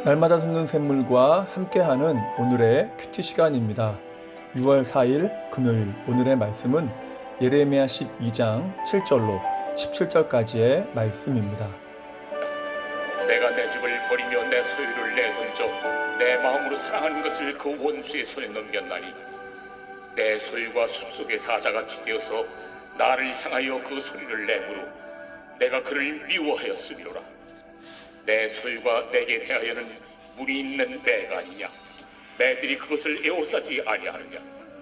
날마다 숨는 샘물과 함께하는 오늘의 큐티 시간입니다. 6월 4일 금요일 오늘의 말씀은 예레미야 12장 7절로 17절까지의 말씀입니다. 내가 내 집을 버리며 내 소유를 내던져 내 마음으로 사랑하는 것을 그 원수의 손에 넘겼나니 내 소유가 숲속의 사자같이 되어서 나를 향하여 그 소리를 내므로 내가 그를 미워하였음이로라. 내 소유가 내게 대하여는 문이 있는 매가 아니냐? 매들이 그것을 에워싸지 아니하느냐?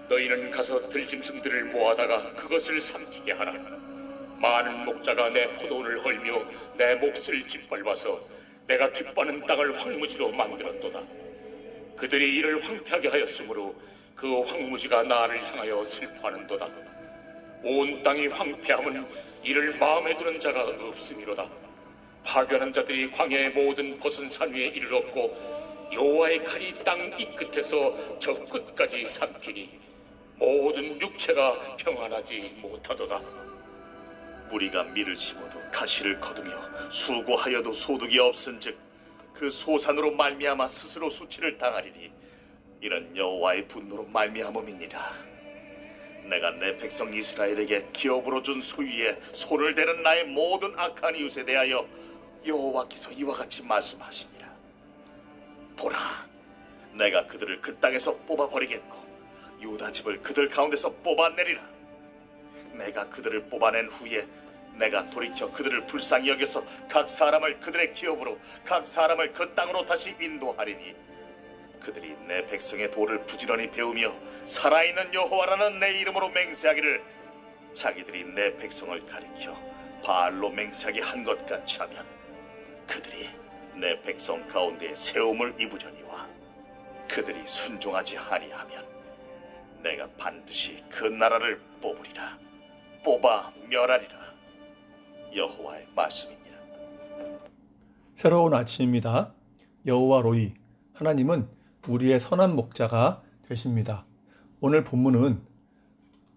너희는 가서 들짐승들을 모아다가 그것을 삼키게 하라. 많은 목자가 내 포도원을 헐며 내 몫을 짓밟아서 내가 기뻐하는 땅을 황무지로 만들었도다. 그들이 이를 황폐하게 하였으므로 그 황무지가 나를 향하여 슬퍼하는도다. 온 땅이 황폐함은 이를 마음에 두는 자가 없음이로다. 파괴하는 자들이 광야의 모든 벗은 산 위에 이르렀고 여호와의 칼이 땅 이 끝에서 저 끝까지 삼키니 모든 육체가 평안하지 못하도다. 우리가 밀을 심어도 가시를 거두며 수고하여도 소득이 없은즉 그 소산으로 말미암아 스스로 수치를 당하리니 이는 여호와의 분노로 말미암음이니라. 내가 내 백성 이스라엘에게 기업으로 준 소유에 손을 대는 나의 모든 악한 이웃에 대하여 여호와께서 이와 같이 말씀하시니라. 보라, 내가 그들을 그 땅에서 뽑아버리겠고 유다 집을 그들 가운데서 뽑아내리라. 내가 그들을 뽑아낸 후에 내가 돌이켜 그들을 불쌍히 여겨서 각 사람을 그들의 기업으로 각 사람을 그 땅으로 다시 인도하리니 그들이 내 백성의 도를 부지런히 배우며 살아있는 여호와라는 내 이름으로 맹세하기를 자기들이 내 백성을 가리켜 바알로 맹세하게 한 것 같이 하면 그들이 내 백성 가운데 세움을 입으려니와 그들이 순종하지 아니하면 내가 반드시 그 나라를 뽑으리라. 뽑아 멸하리라. 여호와의 말씀이니라. 새로운 아침입니다. 여호와 로이, 하나님은 우리의 선한 목자가 되십니다. 오늘 본문은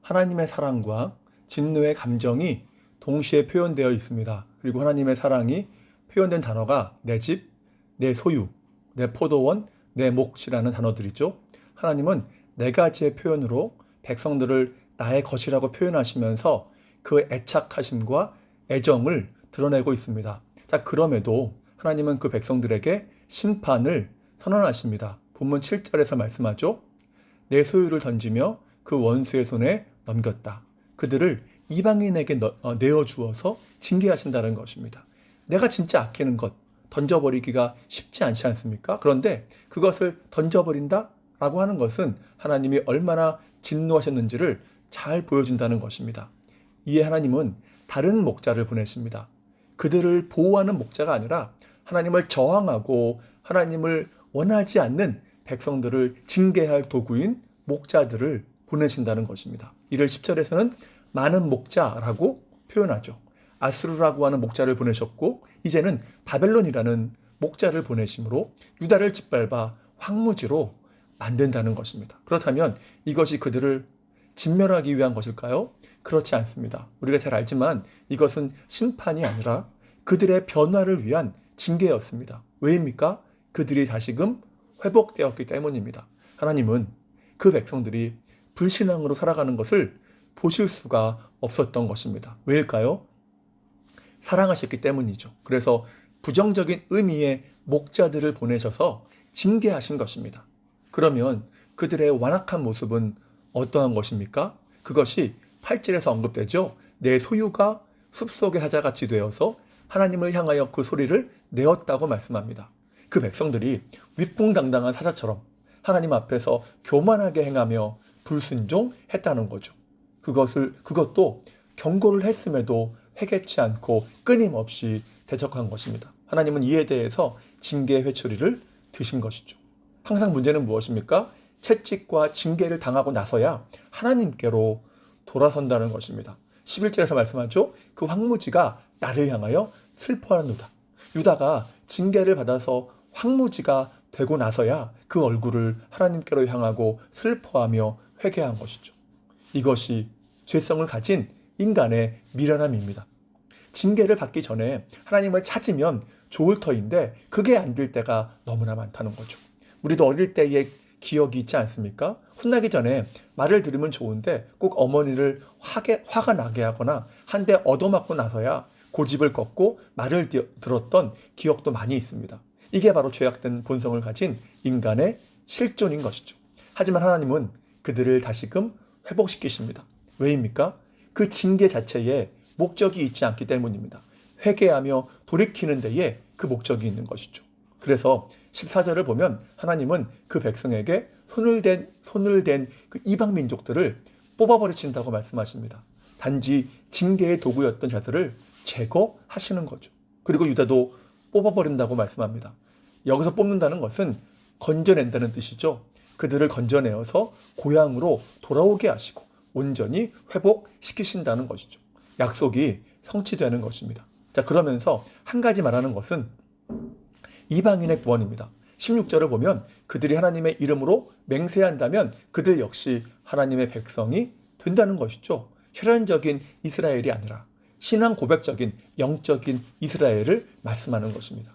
하나님의 사랑과 진노의 감정이 동시에 표현되어 있습니다. 그리고 하나님의 사랑이 표현된 단어가 내 집, 내 소유, 내 포도원, 내 몫이라는 단어들이죠. 하나님은 네 가지의 표현으로 백성들을 나의 것이라고 표현하시면서 그 애착하심과 애정을 드러내고 있습니다. 자, 그럼에도 하나님은 그 백성들에게 심판을 선언하십니다. 본문 7절에서 말씀하죠. 내 소유를 던지며 그 원수의 손에 넘겼다. 그들을 이방인에게 내어주어서 징계하신다는 것입니다. 내가 진짜 아끼는 것 던져버리기가 쉽지 않지 않습니까? 그런데 그것을 던져버린다? 라고 하는 것은 하나님이 얼마나 진노하셨는지를 잘 보여준다는 것입니다. 이에 하나님은 다른 목자를 보내십니다. 그들을 보호하는 목자가 아니라 하나님을 저항하고 하나님을 원하지 않는 백성들을 징계할 도구인 목자들을 보내신다는 것입니다. 이를 10절에서는 많은 목자라고 표현하죠. 아수르라고 하는 목자를 보내셨고 이제는 바벨론이라는 목자를 보내심으로 유다를 짓밟아 황무지로 만든다는 것입니다. 그렇다면 이것이 그들을 진멸하기 위한 것일까요? 그렇지 않습니다. 우리가 잘 알지만 이것은 심판이 아니라 그들의 변화를 위한 징계였습니다. 왜입니까? 그들이 다시금 회복되었기 때문입니다. 하나님은 그 백성들이 불신앙으로 살아가는 것을 보실 수가 없었던 것입니다. 왜일까요? 사랑하셨기 때문이죠. 그래서 부정적인 의미의 목자들을 보내셔서 징계하신 것입니다. 그러면 그들의 완악한 모습은 어떠한 것입니까? 그것이 8절에서 언급되죠. 내 소유가 숲속의 사자같이 되어서 하나님을 향하여 그 소리를 내었다고 말씀합니다. 그 백성들이 위풍당당한 사자처럼 하나님 앞에서 교만하게 행하며 불순종했다는 거죠. 그것도 경고를 했음에도 회개치 않고 끊임없이 대적한 것입니다. 하나님은 이에 대해서 징계 회초리를 드신 것이죠. 항상 문제는 무엇입니까? 채찍과 징계를 당하고 나서야 하나님께로 돌아선다는 것입니다. 11절에서 말씀하죠. 그 황무지가 나를 향하여 슬퍼하는도다. 유다가 징계를 받아서 황무지가 되고 나서야 그 얼굴을 하나님께로 향하고 슬퍼하며 회개한 것이죠. 이것이 죄성을 가진 인간의 미련함입니다. 징계를 받기 전에 하나님을 찾으면 좋을 터인데 그게 안 될 때가 너무나 많다는 거죠. 우리도 어릴 때의 기억이 있지 않습니까? 혼나기 전에 말을 들으면 좋은데 꼭 어머니를 화가 나게 하거나 한 대 얻어맞고 나서야 고집을 꺾고 말을 들었던 기억도 많이 있습니다. 이게 바로 죄악된 본성을 가진 인간의 실존인 것이죠. 하지만 하나님은 그들을 다시금 회복시키십니다. 왜입니까? 그 징계 자체에 목적이 있지 않기 때문입니다. 회개하며 돌이키는 데에 그 목적이 있는 것이죠. 그래서 14절을 보면 하나님은 그 백성에게 손을 댄 그 이방 민족들을 뽑아버리신다고 말씀하십니다. 단지 징계의 도구였던 자들을 제거하시는 거죠. 그리고 유다도 뽑아버린다고 말씀합니다. 여기서 뽑는다는 것은 건져낸다는 뜻이죠. 그들을 건져내어서 고향으로 돌아오게 하시고 온전히 회복시키신다는 것이죠. 약속이 성취되는 것입니다. 자, 그러면서 한 가지 말하는 것은 이방인의 구원입니다. 16절을 보면 그들이 하나님의 이름으로 맹세한다면 그들 역시 하나님의 백성이 된다는 것이죠. 혈연적인 이스라엘이 아니라 신앙 고백적인 영적인 이스라엘을 말씀하는 것입니다.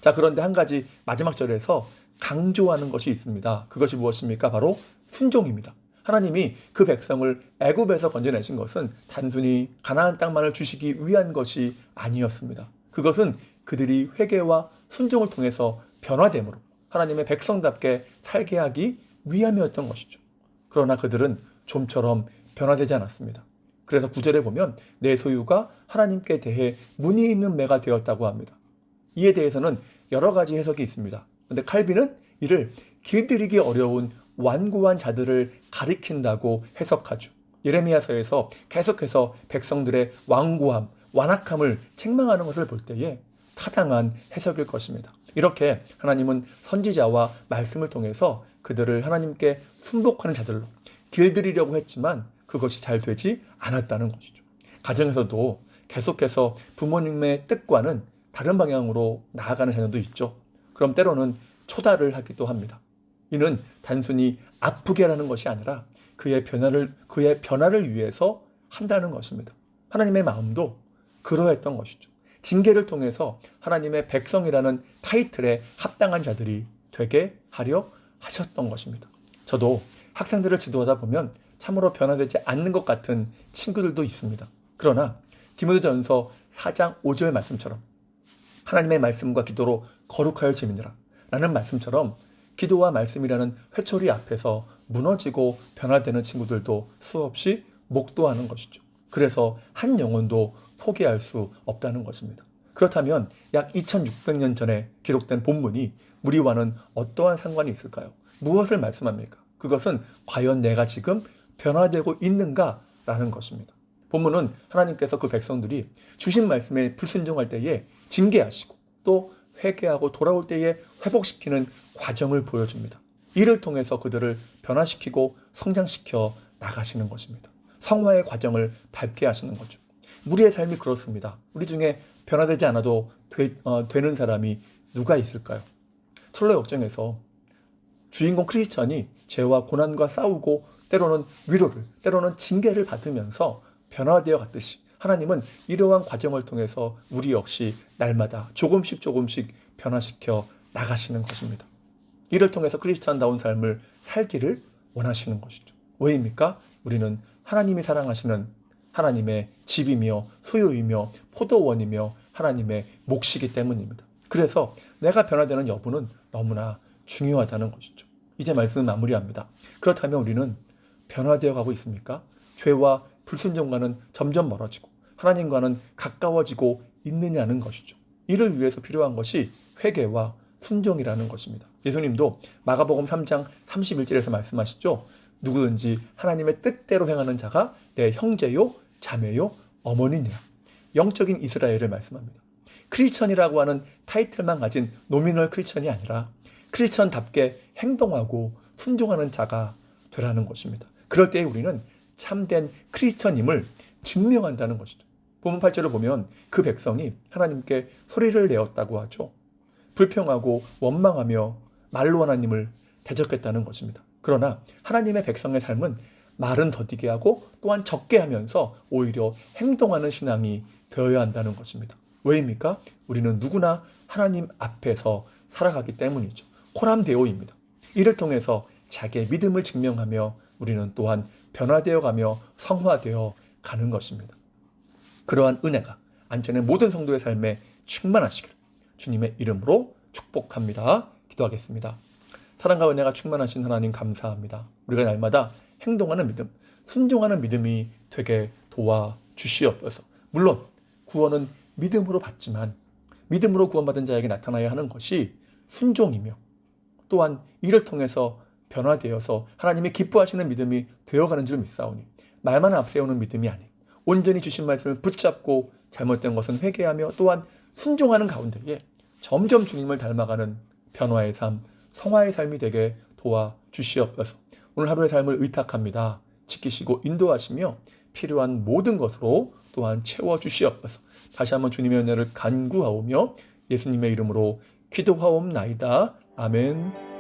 자, 그런데 한 가지 마지막 절에서 강조하는 것이 있습니다. 그것이 무엇입니까? 바로 순종입니다. 하나님이 그 백성을 애굽에서 건져내신 것은 단순히 가나안 땅만을 주시기 위한 것이 아니었습니다. 그것은 그들이 회개와 순종을 통해서 변화됨으로 하나님의 백성답게 살게 하기 위함이었던 것이죠. 그러나 그들은 좀처럼 변화되지 않았습니다. 그래서 9절에 보면 내 소유가 하나님께 대해 무늬 있는 매가 되었다고 합니다. 이에 대해서는 여러 가지 해석이 있습니다. 그런데 칼빈은 이를 길들이기 어려운 완고한 자들을 가리킨다고 해석하죠. 예레미야서에서 계속해서 백성들의 완고함, 완악함을 책망하는 것을 볼 때에 타당한 해석일 것입니다. 이렇게 하나님은 선지자와 말씀을 통해서 그들을 하나님께 순복하는 자들로 길들이려고 했지만 그것이 잘 되지 않았다는 것이죠. 가정에서도 계속해서 부모님의 뜻과는 다른 방향으로 나아가는 자녀도 있죠. 그럼 때로는 초달을 하기도 합니다. 이는 단순히 아프게 하는 것이 아니라 그의 변화를 위해서 한다는 것입니다. 하나님의 마음도 그러했던 것이죠. 징계를 통해서 하나님의 백성이라는 타이틀에 합당한 자들이 되게 하려 하셨던 것입니다. 저도 학생들을 지도하다 보면 참으로 변화되지 않는 것 같은 친구들도 있습니다. 그러나 디모데전서 4장 5절 말씀처럼 하나님의 말씀과 기도로 거룩하여 지미니라 라는 말씀처럼 기도와 말씀이라는 회초리 앞에서 무너지고 변화되는 친구들도 수없이 목도하는 것이죠. 그래서 한 영혼도 포기할 수 없다는 것입니다. 그렇다면 약 2600년 전에 기록된 본문이 우리와는 어떠한 상관이 있을까요? 무엇을 말씀합니까? 그것은 과연 내가 지금 변화되고 있는가라는 것입니다. 본문은 하나님께서 그 백성들이 주신 말씀에 불순종할 때에 징계하시고 또 회개하고 돌아올 때에 회복시키는 과정을 보여줍니다. 이를 통해서 그들을 변화시키고 성장시켜 나가시는 것입니다. 성화의 과정을 밟게 하시는 거죠. 우리의 삶이 그렇습니다. 우리 중에 변화되지 않아도 되는 사람이 누가 있을까요? 철로 역정에서 주인공 크리스천이 죄와 고난과 싸우고 때로는 위로를, 때로는 징계를 받으면서 변화되어 갔듯이 하나님은 이러한 과정을 통해서 우리 역시 날마다 조금씩 변화시켜 나가시는 것입니다. 이를 통해서 크리스천다운 삶을 살기를 원하시는 것이죠. 왜입니까? 우리는 하나님이 사랑하시는 하나님의 집이며 소유이며 포도원이며 하나님의 몫이기 때문입니다. 그래서 내가 변화되는 여부는 너무나 중요하다는 것이죠. 이제 말씀을 마무리합니다. 그렇다면 우리는 변화되어 가고 있습니까? 죄와 불순종과는 점점 멀어지고 하나님과는 가까워지고 있느냐는 것이죠. 이를 위해서 필요한 것이 회개와 순종이라는 것입니다. 예수님도 마가복음 3장 31절에서 말씀하시죠. 누구든지 하나님의 뜻대로 행하는 자가 내 형제요, 자매요, 어머니냐. 영적인 이스라엘을 말씀합니다. 크리스천이라고 하는 타이틀만 가진 노미널 크리스천이 아니라 크리스천답게 행동하고 순종하는 자가 되라는 것입니다. 그럴 때 우리는 참된 크리스천임을 증명한다는 것이죠. 본문 8절을 보면 그 백성이 하나님께 소리를 내었다고 하죠. 불평하고 원망하며 말로 하나님을 대적했다는 것입니다. 그러나 하나님의 백성의 삶은 말은 더디게 하고 또한 적게 하면서 오히려 행동하는 신앙이 되어야 한다는 것입니다. 왜입니까? 우리는 누구나 하나님 앞에서 살아가기 때문이죠. 코람데오입니다. 이를 통해서 자기의 믿음을 증명하며 우리는 또한 변화되어 가며 성화되어 가는 것입니다. 그러한 은혜가 안전의 모든 성도의 삶에 충만하시길 주님의 이름으로 축복합니다. 기도하겠습니다. 사랑과 은혜가 충만하신 하나님 감사합니다. 우리가 날마다 행동하는 믿음, 순종하는 믿음이 되게 도와주시옵소서. 물론 구원은 믿음으로 받지만 믿음으로 구원받은 자에게 나타나야 하는 것이 순종이며 또한 이를 통해서 변화되어서 하나님이 기뻐하시는 믿음이 되어가는 줄 믿사오니 말만 앞세우는 믿음이 아닌 온전히 주신 말씀을 붙잡고 잘못된 것은 회개하며 또한 순종하는 가운데에 점점 주님을 닮아가는 변화의 삶, 성화의 삶이 되게 도와주시옵소서. 오늘 하루의 삶을 의탁합니다. 지키시고 인도하시며 필요한 모든 것으로 또한 채워주시옵소서. 다시 한번 주님의 은혜를 간구하오며 예수님의 이름으로 기도하옵나이다. 아멘.